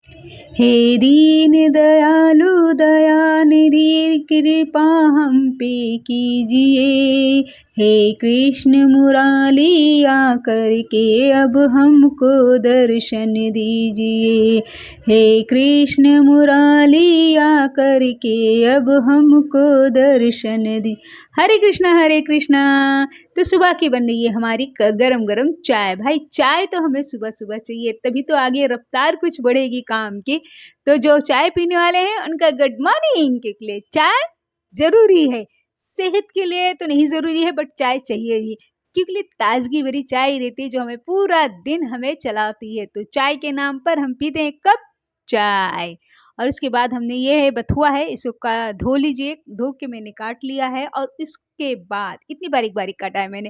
हे दीन दयालु दयानिधि कृपा हम पे कीजिए। हे कृष्ण मुरारी आकर के अब हमको दर्शन दीजिए। हे कृष्ण मुरारी आकर के अब हमको दर्शन दी। हरे कृष्णा। तो सुबह की बन रही है हमारी गरम गरम चाय। भाई चाय तो हमें सुबह सुबह चाहिए, तभी तो आगे रफ्तार कुछ बढ़ेगी काम की। तो जो चाय पीने वाले हैं उनका गुड मॉर्निंग, के लिए चाय जरूरी है। सेहत के लिए तो नहीं जरूरी है, बट चाय चाहिए ही, क्योंकि ताजगी भरी चाय रहती है जो हमें पूरा दिन हमें चलाती है। तो चाय के नाम पर हम पीते हैं कप चाय। और उसके बाद हमने ये है बथुआ है, इसको धो लीजिए। धो के मैंने काट लिया है और इसके बाद इतनी बारीक बारीक काटा है मैंने।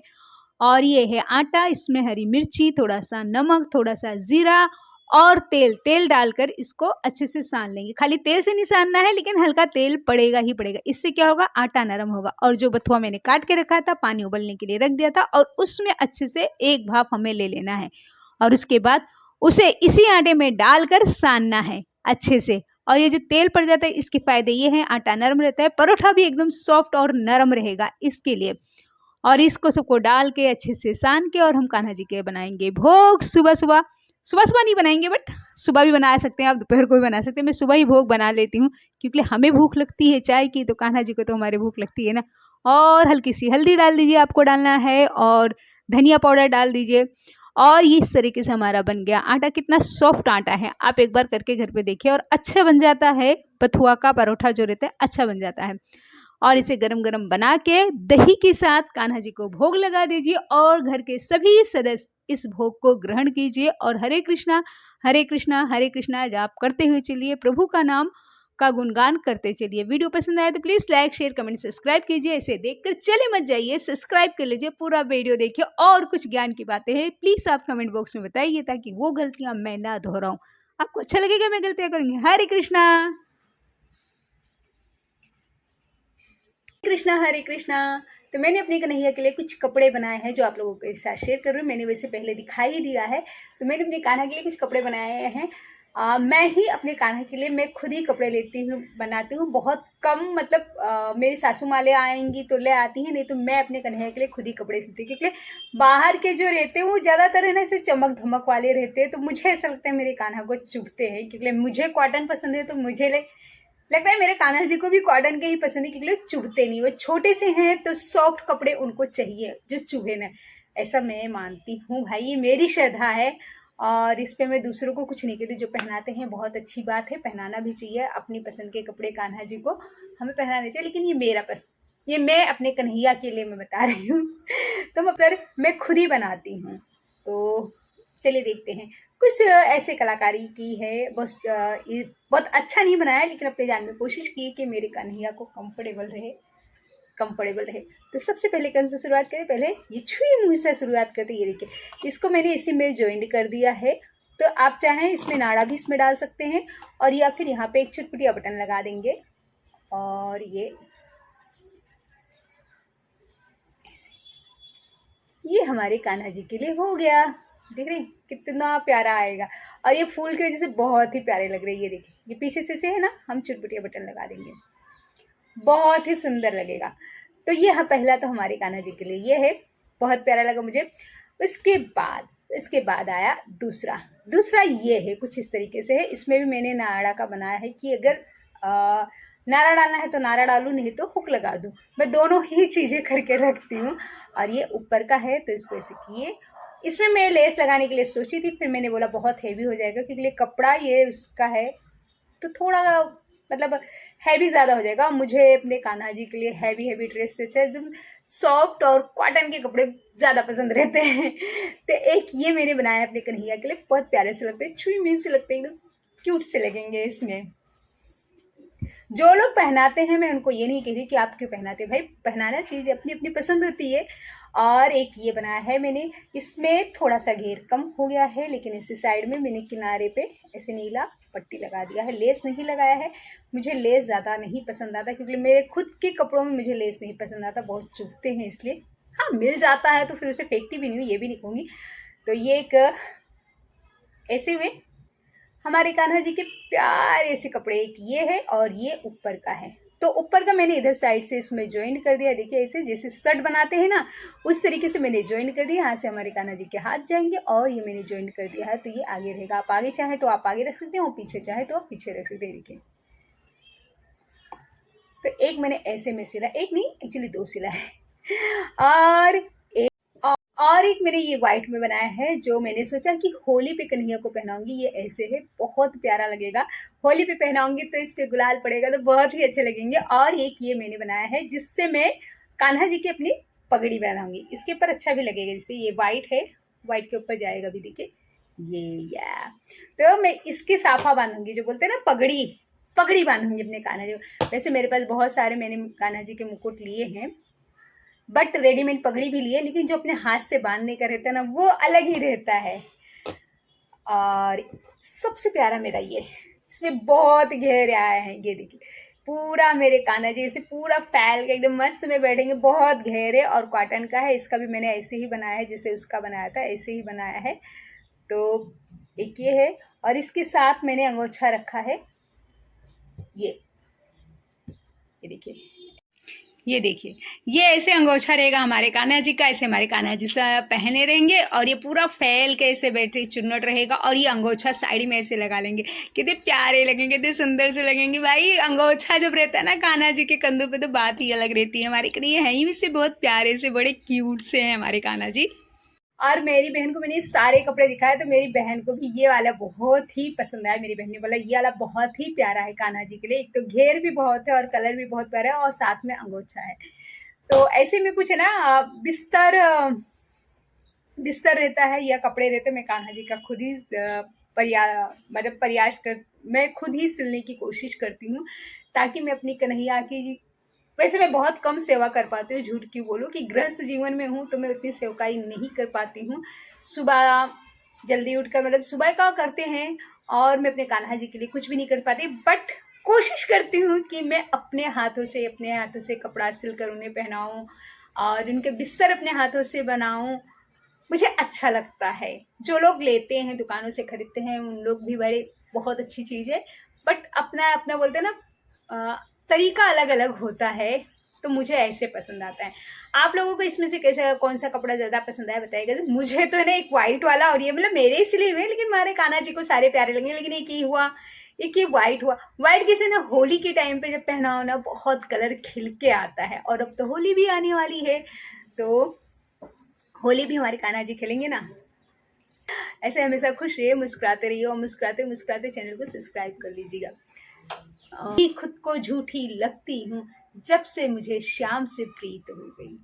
और ये है आटा, इसमें हरी मिर्ची, थोड़ा सा नमक, थोड़ा सा जीरा और तेल डालकर इसको अच्छे से सान लेंगे। खाली तेल से नहीं सानना है, लेकिन हल्का तेल पड़ेगा ही पड़ेगा। इससे क्या होगा, आटा नरम होगा। और जो बथुआ मैंने काट के रखा था, पानी उबलने के लिए रख दिया था, और उसमें अच्छे से एक भाप हमें ले लेना है। और उसके बाद उसे इसी आटे में डालकर सानना है अच्छे से। और ये जो तेल पड़ जाता है, इसके फायदे ये हैं, आटा नरम रहता है, परोठा भी एकदम सॉफ्ट और नरम रहेगा इसके लिए। और इसको सबको डाल के अच्छे से सान के, और हम कान्हा जी के बनाएंगे भोग। सुबह सुबह नहीं बनाएंगे, बट सुबह भी बना सकते हैं आप, दोपहर को भी बना सकते हैं। मैं सुबह ही भोग बना लेती हूँ, क्योंकि हमें भूख लगती है चाय की, तो कान्हा जी को तो हमारे भूख लगती है ना। और हल्की सी हल्दी डाल दीजिए, आपको डालना है, और धनिया पाउडर डाल दीजिए। और ये इस तरीके से हमारा बन गया आटा। कितना सॉफ्ट आटा है, आप एक बार करके घर पे देखिए, और अच्छा बन जाता है। बथुआ का परोठा जो रहता है अच्छा बन जाता है। और इसे गरम गरम बना के दही के साथ कान्हा जी को भोग लगा दीजिए, और घर के सभी सदस्य इस भोग को ग्रहण कीजिए। और हरे कृष्णा जाप करते हुए चलिए, प्रभु का नाम का गुणगान करते चलिए। वीडियो पसंद आए तो please like share comment subscribe कीजिए। इसे देखकर चले मत जाइए, सब्सक्राइब कर लीजिए, पूरा वीडियो देखिए। और कुछ ज्ञान की बातें हैं प्लीज आप कमेंट बॉक्स में बताइए, ताकि वो गलतियां मैं ना दोहराऊं। आपको अच्छा लगेगा मैं गलतियां करूंगी। हरे कृष्णा। तो मैंने अपने कन्हैया के लिए कुछ कपड़े बनाए हैं, जो आप लोगों के साथ शेयर कर रही हूँ। मैंने वैसे पहले दिखाई ही दिया है। तो मैंने अपने कान्हा के लिए कुछ कपड़े बनाए हैं। मैं ही अपने कान्हा के लिए मैं खुद ही कपड़े लेती हूँ, बनाती हूँ। बहुत कम, मतलब मेरी सासू माँ ले आएंगी तो ले आती हैं, नहीं तो मैं अपने कन्हैया के लिए खुद ही कपड़े सीती हूँ। क्योंकि बाहर के जो रहते हैं वो ज़्यादातर है ना, ऐसे चमक धमक वाले रहते हैं। तो मुझे ऐसा लगता है मेरे कान्हा को चुभते हैं, क्योंकि मुझे कॉटन पसंद है, तो मुझे लगता है मेरे कान्हा जी को भी कॉटन के ही पसंद है, क्योंकि चुभते नहीं। वो छोटे से हैं तो सॉफ्ट कपड़े उनको चाहिए जो चुभे ना। ऐसा मैं मानती हूँ भाई, ये मेरी श्रद्धा है। और इस पे मैं दूसरों को कुछ नहीं कहती। जो पहनाते हैं बहुत अच्छी बात है, पहनाना भी चाहिए। अपनी पसंद के कपड़े कान्हा जी को हमें पहनाने चाहिए। लेकिन ये मेरा ये मैं अपने कन्हैया के लिए मैं बता रही हूँ। तो मतलब मैं खुद ही बनाती हूँ। तो चलिए देखते हैं। कुछ ऐसे कलाकारी की है, बस ये बहुत अच्छा नहीं बनाया, लेकिन अपने जान में कोशिश की कि मेरे कन्हैया को कंफर्टेबल रहे। तो सबसे पहले कौन से शुरुआत करें, पहले ये छुई मुँह से शुरुआत करते। ये देखिए, इसको मैंने इसी में ज्वाइंट कर दिया है। तो आप चाहें इसमें नाड़ा भी इसमें डाल सकते हैं, और या फिर यहाँ पे एक चुटपुटिया बटन लगा देंगे। और ये हमारे कान्हा जी के लिए हो गया। देख रहे कितना प्यारा आएगा, और ये फूल की वजह से बहुत ही प्यारे लग रहे हैं। ये देखिए, ये पीछे से है ना, हम चुटपुटिया बटन लगा देंगे, बहुत ही सुंदर लगेगा। तो ये पहला तो हमारे कान्हा जी के लिए ये है, बहुत प्यारा लगा मुझे। इसके बाद आया दूसरा ये है, कुछ इस तरीके से है। इसमें भी मैंने नाड़ा का बनाया है, कि अगर नारा डालना है तो नारा डालूं, नहीं तो हुक लगा दूं। मैं दोनों ही चीजें करके रखती हूँ। और ये ऊपर का है, तो इसको ऐसे किए। इसमें मैं लेस लगाने के लिए सोची थी, फिर मैंने बोला बहुत हैवी हो जाएगा, क्योंकि कपड़ा ये उसका है, तो थोड़ा मतलब हैवी ज़्यादा हो जाएगा। मुझे अपने कान्हा जी के लिए हैवी ड्रेस से एकदम सॉफ्ट और कॉटन के कपड़े ज़्यादा पसंद रहते हैं। तो एक ये मैंने बनाया अपने कन्हैया के लिए, बहुत प्यारे से लगते हैं, छुई मुई से लगते हैं, एकदम क्यूट से लगेंगे इसमें। जो लोग पहनाते हैं, मैं उनको ये नहीं कह रही कि आप क्यों पहनाते, भाई पहनाना चीज़ अपनी अपनी पसंद होती है। और एक ये बनाया है मैंने, इसमें थोड़ा सा घेर कम हो गया है, लेकिन इसी साइड में मैंने किनारे पे ऐसे नीला पट्टी लगा दिया है, लेस नहीं लगाया है। मुझे लेस ज़्यादा नहीं पसंद आता, क्योंकि मेरे खुद के कपड़ों में मुझे लेस नहीं पसंद आता, बहुत चुभते हैं इसलिए। हाँ, मिल जाता है तो फिर उसे फेंकती भी नहीं हूँ, ये भी नहीं कहूँगी। तो ये एक ऐसे हुए हमारे कान्हा जी के प्यारे से कपड़े, एक ये है और ये ऊपर का है। तो ऊपर का मैंने इधर साइड से इसमें ज्वाइन कर दिया, देखिए ऐसे जैसे शर्ट बनाते हैं ना, उस तरीके से मैंने ज्वाइन कर दिया। यहाँ से हमारे कान्हा जी के हाथ जाएंगे और ये मैंने ज्वाइन कर दिया है, तो ये आगे रहेगा। आप आगे चाहे तो आप आगे रख सकते हैं और पीछे चाहे तो आप पीछे रख सकते हैं। देखिए, तो एक मैंने ऐसे में सिला, एक नहीं एक्चुअली 2 सिला है, और एक मैंने ये व्हाइट में बनाया है, जो मैंने सोचा कि होली पे कन्हैया को पहनाऊंगी। ये ऐसे है, बहुत प्यारा लगेगा। होली पे पहनाऊंगी तो इस पे गुलाल पड़ेगा तो बहुत ही अच्छे लगेंगे। और एक ये मैंने बनाया है जिससे मैं कान्हा जी की अपनी पगड़ी पहनाऊंगी, इसके ऊपर अच्छा भी लगेगा। जैसे ये व्हाइट है, व्हाइट के ऊपर जाएगा भी, देखिए ये, या तो मैं इसके साफा बांधूंगी, जो बोलते हैं ना पगड़ी बांधूंगी अपने कान्हा जी। वैसे मेरे पास बहुत सारे मैंने कान्हा जी के मुकुट लिए हैं, बट रेडीमेड पगड़ी भी लिए, लेकिन जो अपने हाथ से बांधने का रहता है ना, वो अलग ही रहता है। और सबसे प्यारा मेरा ये, इसमें बहुत गहरे आए हैं, ये देखिए पूरा मेरे कान्हा जी ऐसे पूरा फैल के एकदम मस्त में बैठेंगे, बहुत गहरे, और कॉटन का है। इसका भी मैंने ऐसे ही बनाया है, जैसे उसका बनाया था ऐसे ही बनाया है। तो एक ये है, और इसके साथ मैंने अंगोछा रखा है, ये देखिए ये ऐसे अंगोछा रहेगा हमारे कान्हा जी का, ऐसे हमारे कान्हा जी से पहने रहेंगे, और ये पूरा फैल के ऐसे बैठे चुन्नट रहेगा, और ये अंगोछा साइड में ऐसे लगा लेंगे। कितने प्यारे लगेंगे, कितने सुंदर से लगेंगे भाई। अंगोछा जब रहता है ना कान्हा जी के कंधों पे, तो बात ही अलग रहती है। हमारे करीब है ही से बहुत प्यारे से, बड़े क्यूट से हैं हमारे कान्हा जी। और मेरी बहन को मैंने सारे कपड़े दिखाए, तो मेरी बहन को भी ये वाला बहुत ही पसंद आया। मेरी बहन ने बोला ये वाला बहुत ही प्यारा है कान्हा जी के लिए, एक तो घेर भी बहुत है और कलर भी बहुत प्यारा है, और साथ में अंगोछा है। तो ऐसे में कुछ है ना, बिस्तर रहता है या कपड़े रहते हैं, मैं कान्हा जी का खुद ही मैं खुद ही सिलने की कोशिश करती हूँ, ताकि मैं अपनी कन्हैया की, वैसे मैं बहुत कम सेवा कर पाती हूँ, झूठ क्यों बोलूँ, कि गृहस्थ जीवन में हूँ तो मैं उतनी सेवकाई नहीं कर पाती हूँ। सुबह जल्दी उठकर, मतलब सुबह का करते हैं, और मैं अपने कान्हा जी के लिए कुछ भी नहीं कर पाती, बट कोशिश करती हूँ कि मैं अपने हाथों से कपड़ा सिलकर उन्हें पहनाऊँ, और उनके बिस्तर अपने हाथों से बनाऊँ। मुझे अच्छा लगता है। जो लोग लेते हैं, दुकानों से खरीदते हैं, उन लोग भी बहुत अच्छी चीज़ है, बट अपना अपना बोलते हैं ना, तरीका अलग अलग होता है, तो मुझे ऐसे पसंद आता है। आप लोगों को इसमें से कैसा, कौन सा कपड़ा ज़्यादा पसंद आया बताइएगा। मुझे तो ना एक वाइट वाला, और ये मतलब मेरे इसलिए हुए, लेकिन हमारे कान्हा जी को सारे प्यारे लगे, लेकिन एक ही हुआ, एक ये वाइट हुआ। वाइट किसी ना होली के टाइम पे जब पहनाओ ना, बहुत कलर खिल के आता है, और अब तो होली भी आने वाली है, तो होली भी हमारे कान्हा जी खेलेंगे ना। ऐसे हमेशा खुश रहिए, मुस्कुराते रहिए, और मुस्कुराते मुस्कुराते चैनल को सब्सक्राइब कर लीजिएगा। खुद को झूठी लगती हूँ जब से मुझे श्याम से प्रीत हो गई,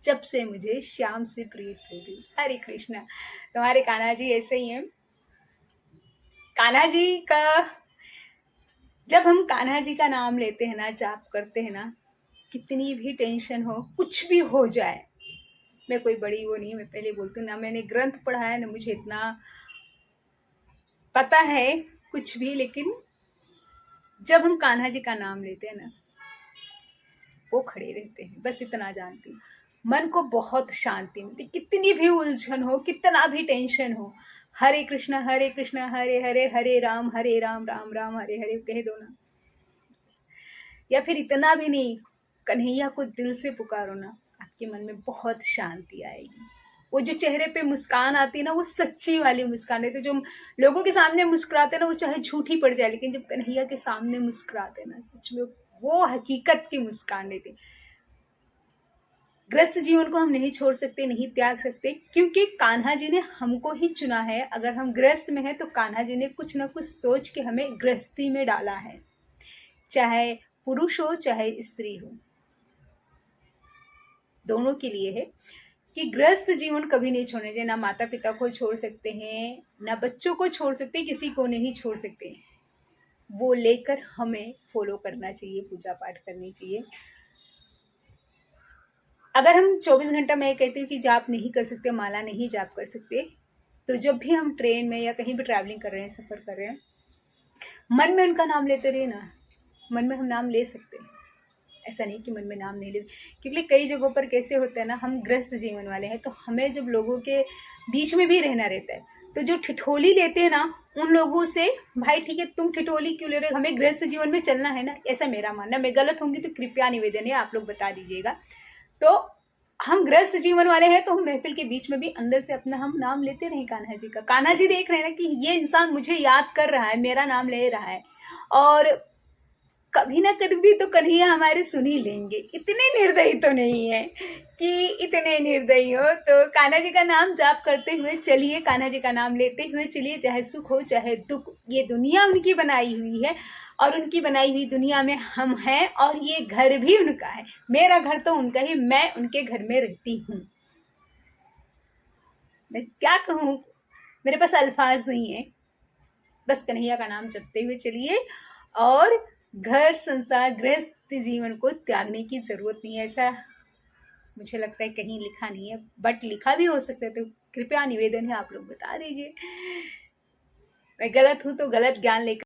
जब से मुझे श्याम से प्रीत हो गई। हरे कृष्णा। तुम्हारे कान्हा जी ऐसे ही हैं। कान्हा जी का, जब हम कान्हा जी का नाम लेते हैं ना, जाप करते हैं ना, कितनी भी टेंशन हो, कुछ भी हो जाए, मैं कोई बड़ी वो नहीं, मैं पहले बोलती हूँ ना, मैंने ग्रंथ पढ़ा है ना, मुझे इतना पता है कुछ भी, लेकिन जब हम कान्हा जी का नाम लेते हैं ना, वो खड़े रहते हैं, बस इतना जानती हूँ। मन को बहुत शांति मिलती, कितनी भी उलझन हो, कितना भी टेंशन हो, हरे कृष्णा हरे हरे हरे राम राम राम हरे हरे कह दो ना, या फिर इतना भी नहीं, कन्हैया को दिल से पुकारो ना, आपके मन में बहुत शांति आएगी। वो जो चेहरे पे मुस्कान आती है ना, वो सच्ची वाली मुस्कान है। तो जो लोगों के सामने मुस्कुराते ना, वो चाहे झूठी पड़ जाए, लेकिन जब कन्हैया के सामने मुस्कुराते ना, सच में वो हकीकत की मुस्कान रहती। ग्रस्त जीवन को हम नहीं छोड़ सकते, नहीं त्याग सकते, क्योंकि कान्हा जी ने हमको ही चुना है। अगर हम ग्रस्त में हैं तो कान्हा जी ने कुछ ना कुछ सोच के हमें गृहस्थी में डाला है, चाहे पुरुष हो चाहे स्त्री हो, दोनों के लिए है कि गृहस्थ जीवन कभी नहीं छोड़ने चाहिए। ना माता पिता को छोड़ सकते हैं, ना बच्चों को छोड़ सकते, किसी को नहीं छोड़ सकते। वो लेकर हमें फॉलो करना चाहिए, पूजा पाठ करनी चाहिए। अगर हम 24 घंटा, मैं कहती हूँ कि जाप नहीं कर सकते, माला नहीं जाप कर सकते, तो जब भी हम ट्रेन में या कहीं भी ट्रैवलिंग कर रहे हैं, सफ़र कर रहे हैं, मन में उनका नाम लेते रहिए ना। मन में हम नाम ले सकते हैं, ऐसा नहीं कि मन में नाम नहीं ले, क्योंकि कई जगहों पर कैसे होता है ना, हम गृहस्थ जीवन वाले हैं, तो हमें जब लोगों के बीच में भी रहना रहता है, तो जो ठिठोली लेते हैं ना उन लोगों से, भाई ठीक है तुम ठिठोली क्यों ले रहे हो, हमें गृहस्थ जीवन में चलना है ना, ऐसा मेरा मानना। मैं गलत होंगी तो कृपया निवेदन है आप लोग बता दीजिएगा। तो हम गृहस्थ जीवन वाले हैं तो हम महफिल के बीच में भी अंदर से अपना हम नाम लेते रहे कान्हा जी का। कान्हा जी देख रहे हैं ना कि ये इंसान मुझे याद कर रहा है, मेरा नाम ले रहा है, और कभी ना कभी तो कन्हैया हमारे सुन ही लेंगे। इतने निर्दयी तो नहीं है कि इतने निर्दयी हो। तो कान्हा जी का नाम जाप करते हुए चलिए, कान्हा जी का नाम लेते हुए चलिए, चाहे सुख हो चाहे दुख, ये दुनिया उनकी बनाई हुई है और उनकी बनाई हुई दुनिया में हम हैं, और ये घर भी उनका है। मेरा घर तो उनका ही, मैं उनके घर में रहती हूँ। मैं क्या कहूँ, मेरे पास अल्फाज नहीं है। बस कन्हैया का नाम जपते हुए चलिए, और घर संसार गृहस्थ जीवन को त्यागने की जरूरत नहीं है, ऐसा मुझे लगता है कहीं लिखा नहीं है, बट लिखा भी हो सकता है। तो कृपया निवेदन है आप लोग बता दीजिए। मैं गलत हूं तो गलत ज्ञान लेकर